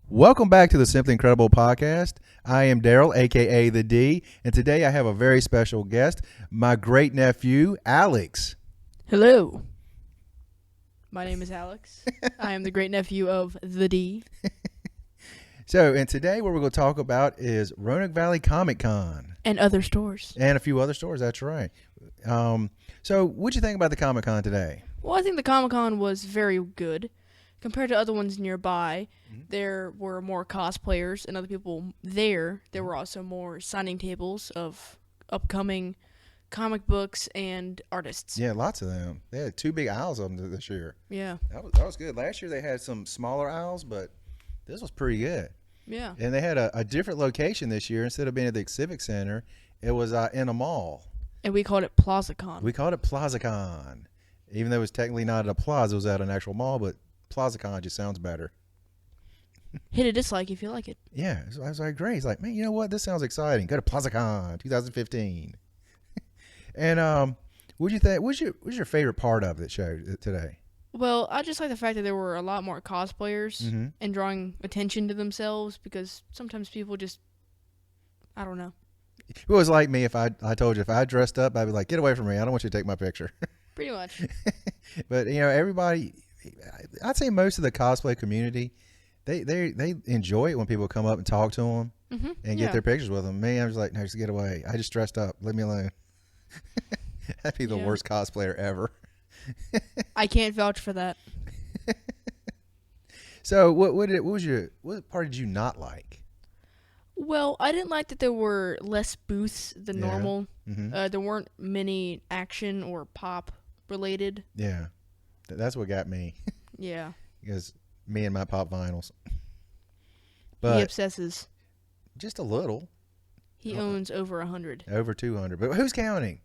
Welcome back to the Simply Incredible podcast. I am Daryl, aka the D, and today I have a very special guest, my great nephew, Alex. Hello. My name is Alex. I am the great nephew of the D. And today what we're going to talk about is Roanoke Valley Comic Con. And other stores. And a few other stores, that's right. What'd you think about the Comic Con today? Well, I think the Comic Con was very good. Compared to other ones nearby, there were more cosplayers and other people there. There were also more signing tables of upcoming comic books and artists. Yeah, lots of them. They had two big aisles of them this year. Yeah. That was good. Last year they had some smaller aisles, but this was pretty good. Yeah. And they had a different location this year. Instead of being at the Civic Center, it was in a mall. And we called it PlazaCon. We called it PlazaCon. Even though it was technically not at a plaza, it was at an actual mall, but PlazaCon just sounds better. Hit a dislike if you like it. Yeah, I was like, great. He's like, man, you know what? This sounds exciting. Go to PlazaCon 2015. And what'd you think? What's your favorite part of the show today? Well, I just like the fact that there were a lot more cosplayers Mm-hmm. and drawing attention to themselves, because sometimes people just, I don't know. It was like me. If I told you if I dressed up, I'd be like, get away from me. I don't want you to take my picture. Pretty much. But everybody, I'd say most of the cosplay community, they enjoy it when people come up and talk to them and get their pictures with them. Me, I'm just like, no, just get away. I just dressed up. Leave me alone. That'd be the worst cosplayer ever. I can't vouch for that. So what part did you not like? Well, I didn't like that there were less booths than normal. Mm-hmm. There weren't many action or pop related. Yeah, that's what got me. Yeah. Because me and my pop vinyls. He But obsesses. just a little. He owns over 100. Over 200. But who's counting?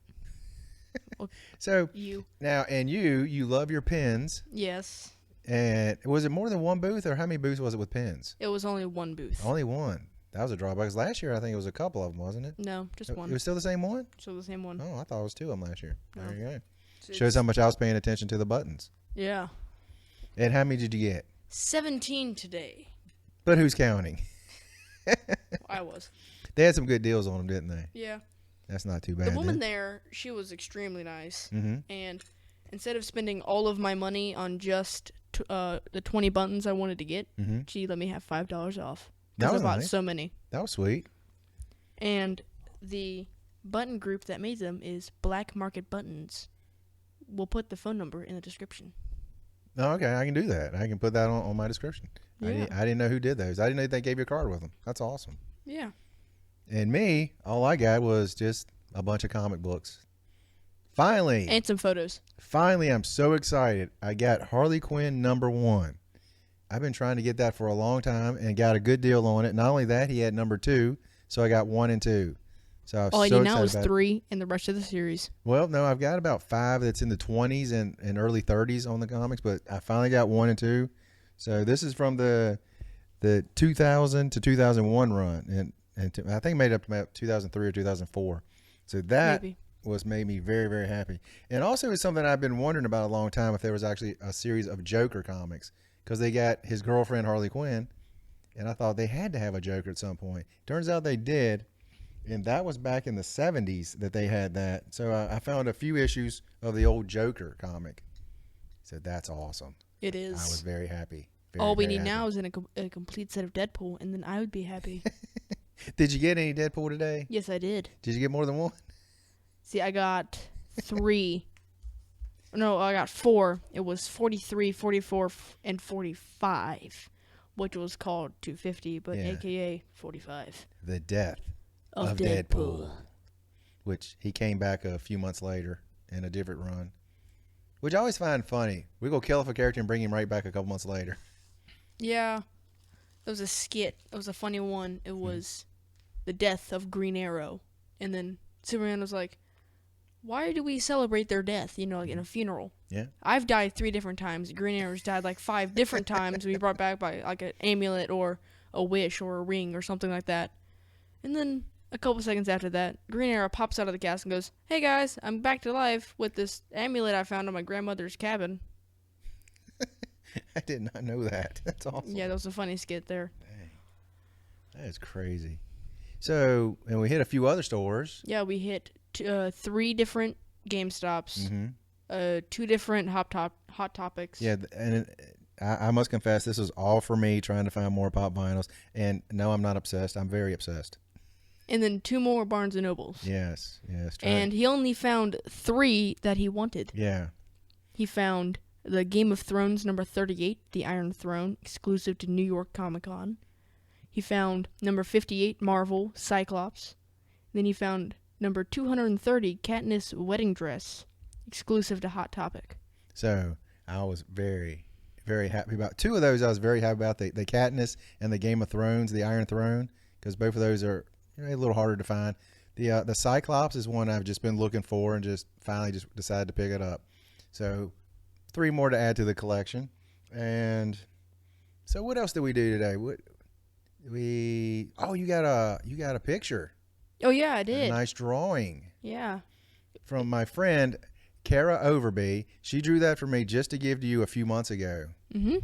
Well, So you. now, and you love your pens. Yes. And was it more than one booth, or how many booths was it with pens? It was only one booth. Only one. That was a drawback. 'Cause last year, I think it was a couple of them, wasn't it? No, just It one. was still the same one? So the same one. Oh, I thought it was two of them last year. No. There you go. So Shows how much I was paying attention to the buttons. Yeah. And how many did you get? 17 today. But who's counting? I was. They had some good deals on them, didn't they? Yeah. That's not too bad. The woman there, she was extremely nice. Mm-hmm. And instead of spending all of my money on just the 20 buttons I wanted to get, Mm-hmm. she let me have $5 off. That Because was I bought nice. so many. That was sweet. And the button group that made them is Black Market Buttons. We'll put the phone number in the description. Oh, okay, I can do that. I can put that on my description. Yeah. I didn't know who did those. I didn't know they gave you a card with them. That's awesome. Yeah. And me, all I got was just a bunch of comic books. Finally, And some photos. I'm so excited. I got Harley Quinn #1. I've been trying to get that for a long time and got a good deal on it. Not only that, he had #2, so I got 1 and 2. So I was All I so need now excited is about it. 3 and the rest of the series. Well, no, I've got about 5 that's in the 20s and early 30s on the comics, but I finally got 1 and 2. So this is from the 2000 to 2001 run, and I think it made up about 2003 or 2004. So that Maybe. made me very, very happy. And also it's something I've been wondering about a long time, if there was actually a series of Joker comics, because they got his girlfriend Harley Quinn, and I thought they had to have a Joker at some point. Turns out they did. And that was back in the 70s that they had that. So I found a few issues of the old Joker comic. So that's awesome. It I was is. very happy. All we need now is a complete set of Deadpool, and then I would be happy. Did you get any Deadpool today? Yes, I did. Did you get more than one? See, I got 3. No, I got 4. It was 43, 44, and 45, which was called 250, but Yeah. AKA 45. The Death Of Deadpool. which he came back a few months later in a different run, which I always find funny. We go kill off a character and bring him right back a couple months later. Yeah. It was a skit. It was a funny one. It was the death of Green Arrow. And then Superman was like, why do we celebrate their death, like in a funeral? Yeah. I've died 3 different times. Green Arrow's died like 5 different times. We brought back by like an amulet or a wish or a ring or something like that. And then a couple seconds after that, Green Arrow pops out of the casket and goes, hey guys, I'm back to life with this amulet I found in my grandmother's cabin. I did not know that. That's awesome. Yeah, that was a funny skit there. That is crazy. So, and we hit a few other stores. Yeah, we hit 3 different GameStops, Mm-hmm. 2 different Hot Topics. Yeah, and I must confess, this was all for me trying to find more pop vinyls. And no, I'm not obsessed. I'm very obsessed. And then 2 more Barnes and Nobles. Yes. And he only found 3 that he wanted. Yeah. He found the Game of Thrones number 38, the Iron Throne, exclusive to New York Comic Con. He found number 58, Marvel, Cyclops. Then he found number 230, Katniss Wedding Dress, exclusive to Hot Topic. So I was very, very happy about 2 of those. I was very happy about the Katniss and the Game of Thrones, the Iron Throne, because both of those are a little harder to find. The Cyclops is one I've just been looking for and just finally just decided to pick it up. So 3 more to add to the collection. And so what else did we do today? You got a picture. Oh yeah, I did. A nice drawing. Yeah. From my friend Kara Overby. She drew that for me just to give to you a few months ago. Mm-hmm.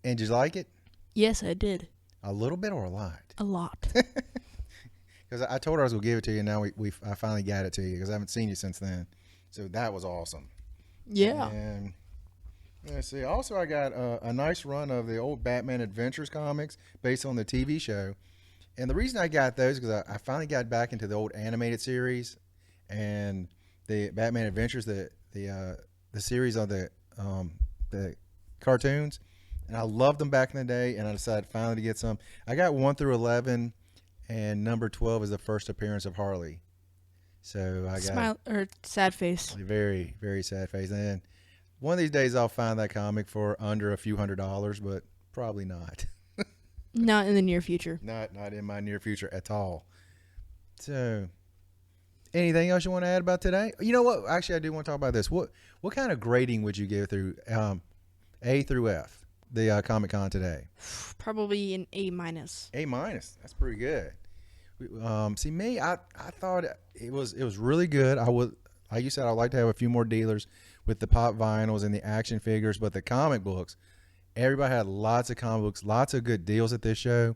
And did you like it? Yes, I did. A little bit or a lot? A lot. Because I told her I was going to give it to you, and now I finally got it to you because I haven't seen you since then. So that was awesome. Yeah. And let's see. Also, I got a nice run of the old Batman Adventures comics based on the TV show. And the reason I got those is because I finally got back into the old animated series and the Batman Adventures, the series of the cartoons. And I loved them back in the day, and I decided finally to get some. I got 1 through 11, and number 12 is the first appearance of Harley. So I got Smile or sad face. a very, very sad face. And one of these days I'll find that comic for under a few $100s, but probably not. Not in the near future. Not in my near future at all. So, anything else you want to add about today? You know what? Actually, I do want to talk about this. What kind of grading would you give through A through F, the Comic Con today? Probably an A minus. A minus. That's pretty good. See me, I thought it was really good. I would, like you said, I'd like to have a few more dealers with the pop vinyls and the action figures, but the comic books, everybody had lots of comic books, lots of good deals at this show.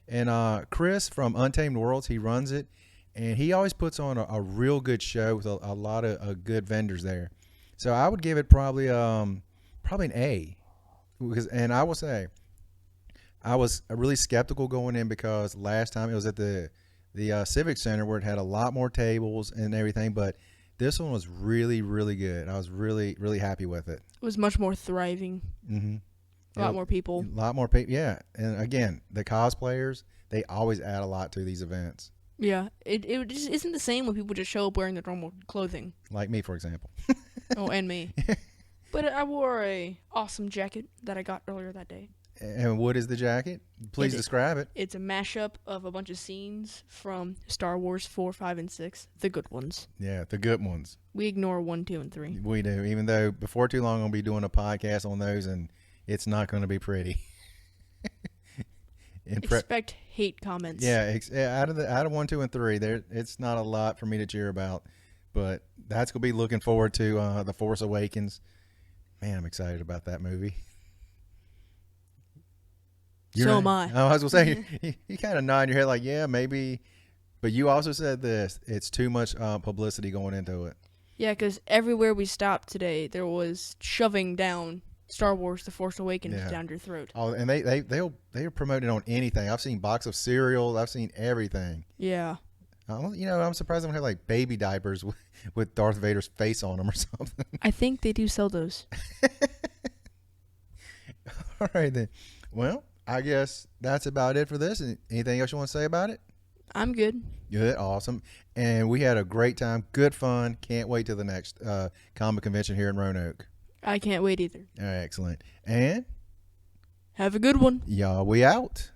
And Chris from Untamed Worlds, he runs it, and he always puts on a real good show with a lot of good vendors there. So I would give it probably an A, and I will say I was really skeptical going in because last time it was at the Civic Center where it had a lot more tables and everything, but this one was really, really good. I was really, really happy with it. It was much more thriving. Mm-hmm. A lot more people. A lot more people, yeah. And again, the cosplayers, they always add a lot to these events. Yeah, it just isn't the same when people just show up wearing their normal clothing. Like me, for example. Oh, and me. But I wore a awesome jacket that I got earlier that day. And what is the jacket? Please describe it. It's a mashup of a bunch of scenes from Star Wars 4, 5, and 6. The good ones. Yeah, the good ones. We ignore 1, 2, and 3. We do, even though before too long I'm going to be doing a podcast on those, and it's not going to be pretty. Expect hate comments. Yeah, out of 1, 2, and 3, it's not a lot for me to cheer about, but that's going to be looking forward to The Force Awakens. Man, I'm excited about that movie. So am I. I was going to say, you kind of nod your head like, yeah, maybe. But you also said this, it's too much publicity going into it. Yeah, because everywhere we stopped today, there was shoving down Star Wars The Force Awakens down your throat. Oh, and they're promoting on anything. I've seen box of cereal. I've seen everything. Yeah. I'm surprised they don't have like baby diapers with Darth Vader's face on them or something. I think they do sell those. All right, then. Well, I guess that's about it for this. Anything else you want to say about it? I'm good. Good, awesome. And we had a great time. Good fun. Can't wait till the next comic convention here in Roanoke. I can't wait either. All right, excellent. And have a good one. y'all, we out.